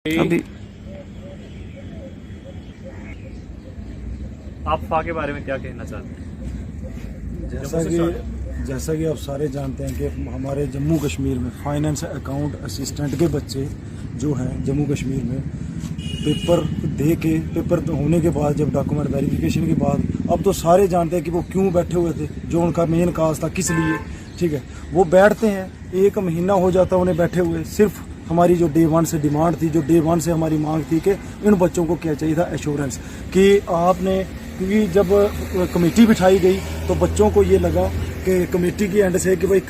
अभी आपा के बारे में क्या कहना चाहते हैं? जैसा कि आप सारे जानते हैं कि हमारे जम्मू कश्मीर में फाइनेंस अकाउंट असिस्टेंट के बच्चे जो हैं जम्मू कश्मीर में पेपर होने के बाद जब डॉक्यूमेंट वेरिफिकेशन के बाद अब तो सारे जानते हैं कि वो क्यों बैठे हुए थे, जो उनका मेन काज था, किस लिए। ठीक है, वो बैठते हैं, 1 महीना हो जाता उन्हें बैठे हुए। सिर्फ हमारी जो डे 1 से डिमांड थी, जो डे 1 से हमारी मांग थी कि इन बच्चों को क्या चाहिए था, एश्योरेंस कि आपने, क्योंकि जब कमेटी बिठाई गई तो बच्चों को ये लगा कि कमेटी की एंड से कि भाई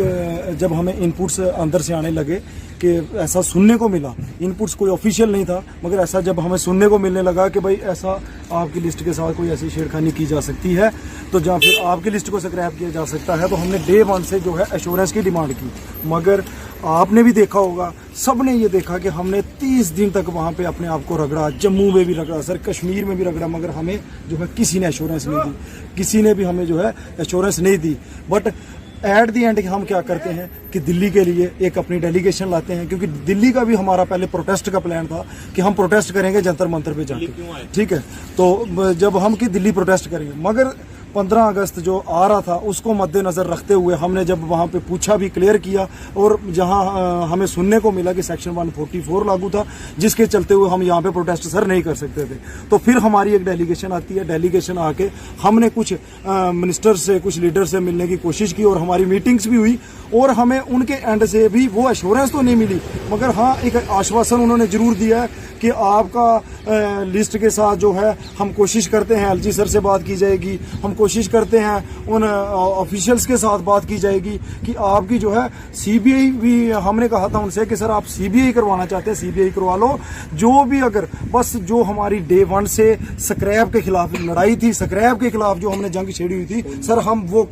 जब हमें इनपुट्स अंदर से आने लगे कि ऐसा सुनने को मिला, इनपुट्स कोई ऑफिशियल नहीं था मगर ऐसा जब हमें सुनने को मिलने लगा कि भाई ऐसा आपकी लिस्ट के साथ कोई ऐसी छेड़खानी की जा सकती है तो जहाँ फिर आपकी लिस्ट को स्क्रैप किया जा सकता है, तो हमने डे 1 से जो है एश्योरेंस की डिमांड की। मगर आपने भी देखा होगा, सब ने ये देखा कि हमने 30 दिन तक वहाँ पे अपने आप को रगड़ा, जम्मू में भी रगड़ा, सर कश्मीर में भी रगड़ा, मगर हमें जो है किसी ने एश्योरेंस नहीं दी, किसी ने भी हमें जो है एश्योरेंस नहीं दी। बट एट दी एंड हम क्या करते हैं कि दिल्ली के लिए एक अपनी डेलीगेशन लाते हैं, क्योंकि दिल्ली का भी हमारा पहले प्रोटेस्ट का प्लान था कि हम प्रोटेस्ट करेंगे जंतर मंतर पे जाके। ठीक है, तो जब हम कि दिल्ली प्रोटेस्ट करेंगे, मगर 15 अगस्त जो आ रहा था उसको मद्देनजर रखते हुए हमने जब वहाँ पे पूछा भी, क्लियर किया, और जहाँ हमें सुनने को मिला कि सेक्शन 144 लागू था, जिसके चलते हुए हम यहाँ पे प्रोटेस्ट सर नहीं कर सकते थे, तो फिर हमारी एक डेलीगेशन आती है। डेलीगेशन आके हमने कुछ मिनिस्टर से, कुछ लीडर से मिलने की कोशिश की और हमारी मीटिंग्स भी हुई, और हमें उनके एंड से भी वो एश्योरेंस तो नहीं मिली, मगर हाँ एक आश्वासन उन्होंने जरूर दिया है कि आपका लिस्ट के साथ जो है हम कोशिश करते हैं, एलजी सर से बात की जाएगी, हम कोशिश करते हैं उन ऑफिशियल्स के साथ बात की जाएगी कि आपकी जो है सीबीआई भी, हमने कहा था उनसे कि सर आप सीबीआई करवाना चाहते हैं, सीबीआई करवा लो, जो भी, अगर बस जो हमारी डे 1 से स्क्रैप के खिलाफ लड़ाई थी, स्क्रैप के खिलाफ जो हमने जंग छेड़ी हुई थी सर, हम वो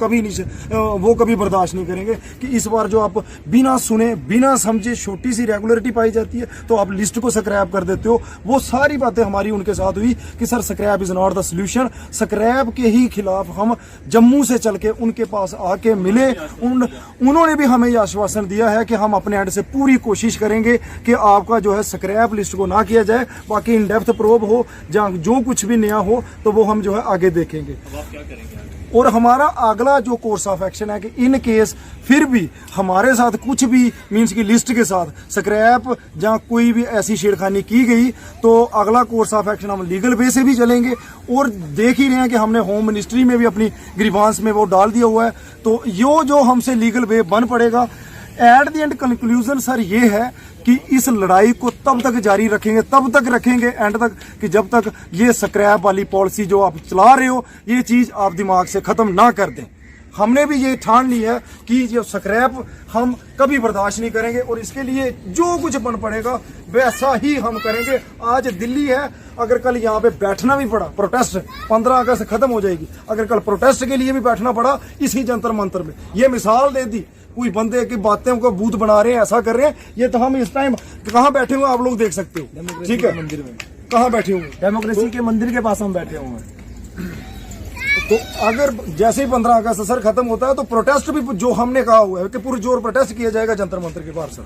कभी बर्दाश्त नहीं करेंगे कि इस बार जो आप बिना सुने बिना समझे छोटी सी रेगुलरिटी पाई जाती है तो आप लिस्ट को स्क्रैप कर देते हो। वो सारी बातें हमारी उनके साथ हुई कि sir scrap is not the solution, scrap के ही खिलाफ हम जम्मू से चल के उनके पास आके मिले। उन्होंने भी हमें यह आश्वासन दिया है कि हम अपने एंड से पूरी कोशिश करेंगे कि आपका जो है स्क्रैप लिस्ट को ना किया जाए, बाकी इन डेप्थ प्रोब हो, जहाँ जो कुछ भी नया हो तो वो हम जो है आगे देखेंगे। अब आप क्या करेंगे? और हमारा अगला जो कोर्स ऑफ एक्शन है कि इन केस फिर भी हमारे साथ कुछ भी मींस की लिस्ट के साथ स्क्रैप जहाँ कोई भी ऐसी छेड़खानी की गई तो अगला कोर्स ऑफ एक्शन हम लीगल वे से भी चलेंगे। और देख ही रहे हैं कि हमने होम मिनिस्ट्री में भी अपनी ग्रीवांस में वो डाल दिया हुआ है, तो यो जो हमसे लीगल वे बन पड़ेगा। At the end conclusion sir ये है कि इस लड़ाई को तब तक जारी रखेंगे, तब तक रखेंगे एंड तक कि जब तक ये स्क्रैप वाली पॉलिसी जो आप चला रहे हो ये चीज आप दिमाग से खत्म ना कर दें। हमने भी ये ठान ली है कि जो स्क्रैप हम कभी बर्दाश्त नहीं करेंगे और इसके लिए जो कुछ बन पड़ेगा वैसा ही हम करेंगे। आज दिल्ली है, अगर कल यहाँ पे बैठना भी पड़ा, प्रोटेस्ट 15 अगस्त खत्म हो जाएगी, अगर कल प्रोटेस्ट के लिए भी बैठना पड़ा इसी जंतर मंतर में, ये मिसाल दे दी, कोई बंदे की बातें को बूथ बना रहे हैं, ऐसा कर रहे हैं, ये तो हम इस टाइम कहाँ बैठे हुए आप लोग देख सकते हो। ठीक है, मंदिर में कहाँ बैठे हुए, डेमोक्रेसी के मंदिर के पास हम बैठे हुए हैं। तो अगर जैसे ही 15 अगस्त सर खत्म होता है तो प्रोटेस्ट भी जो हमने कहा हुआ है कि पुरजोर प्रोटेस्ट किया जाएगा जंतर मंतर के बाहर सर।